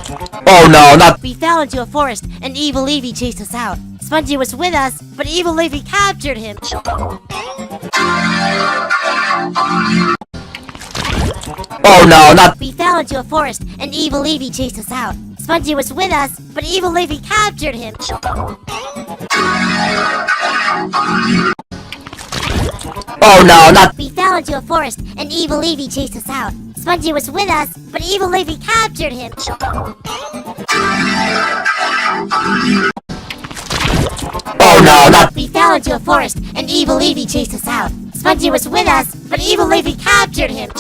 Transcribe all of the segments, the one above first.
Oh no, not. We fell into a forest, and Evil Levy chased us out. Spongy was with us, but Evil Levy captured him. Oh no, not. We fell into a forest, and Evil Levy chased us out. Spongy was with us, but Evil Levy captured him. Oh no, not. We fell into a forest, and Evil Levy chased us out. Spongy was with us, but Evil Levy captured him. Oh no, not. We fell into a forest, and Evil Levy chased us out. Spongy was with us, but Evil Levy captured him.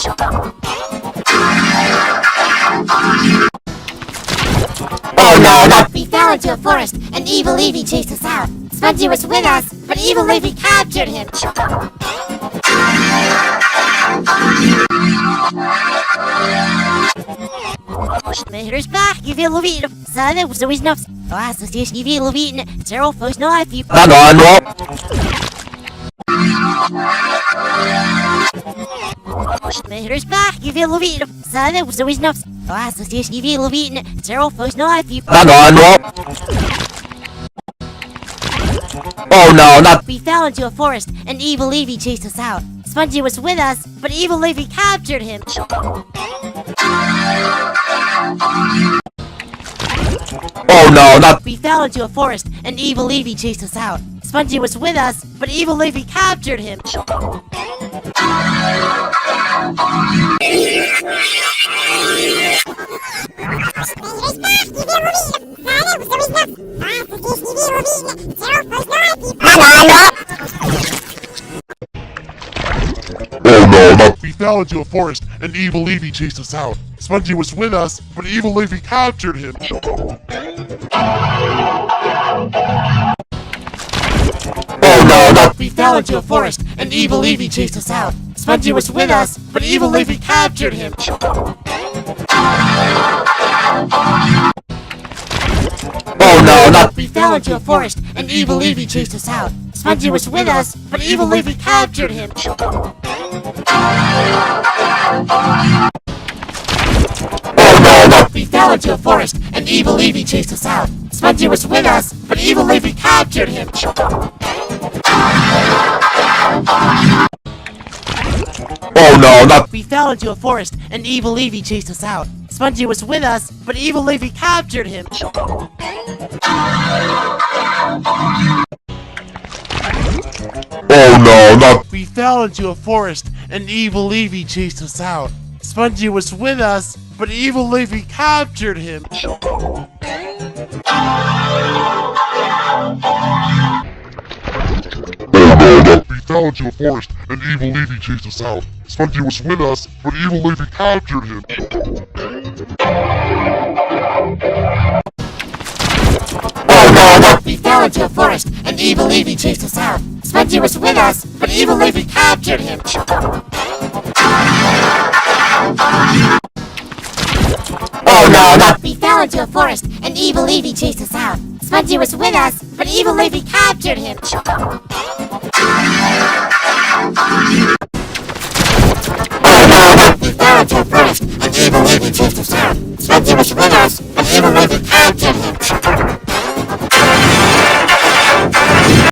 Oh no, not. We fell into a forest, and Evil Levy chased us out. Spongy was with us, but Evil Levy captured him. Mehr's back, you feel Levine. Son, was always enough. Last association, you feel Levine. Zero first, no, I feel. Mehr's back, you feel Levine. Son, was always enough. Last association, you feel Levine. Zero first, no, I feel. Oh no, not. We fell into a forest, and Evil Levy chased us out. Spongy was with us, but Evil Levy captured him. Oh no, not. We fell into a forest, and Evil Levy chased us out. Spongy was with us, but Evil Levy captured him. Oh no, not. We fell into a forest, and Evil Levy chased us out. Spongy was with us, but Evil Levy captured him. Oh no, not. We fell into a forest, and Evil Levy chased us out. Spongy was with us, but Evil Levy captured him. Oh no, not. We fell into a forest, and Evil Levy chased us out. Spongy was with us, but Evil Levy captured him. Oh no, not. We fell into a forest, and Evil Levy chased us out. Spongy was with us, but Evil Levy captured him. Oh no, not. We fell into a forest, and Evil Levy chased us out. Spongy was with us, but Evil Levy captured him. Oh no, not. We fell into a forest, and Evil Levy chased us out. Spongy was with us, but Evil Levy captured him. We fell into a forest, and Evil Levy chased us out. Spongy was with us, but Evil Levy captured him. Oh no, not. We fell into a forest, and Evil Levy chased us out. Spongy was with us, but Evil Levy captured him. Oh no, not. We fell into a forest, and Evil Levy chased us out. Spongy was with us, but Evil Levy captured him. Oh no, not. We fell into a forest, and Evil Levy chased us out. Spongy was with us,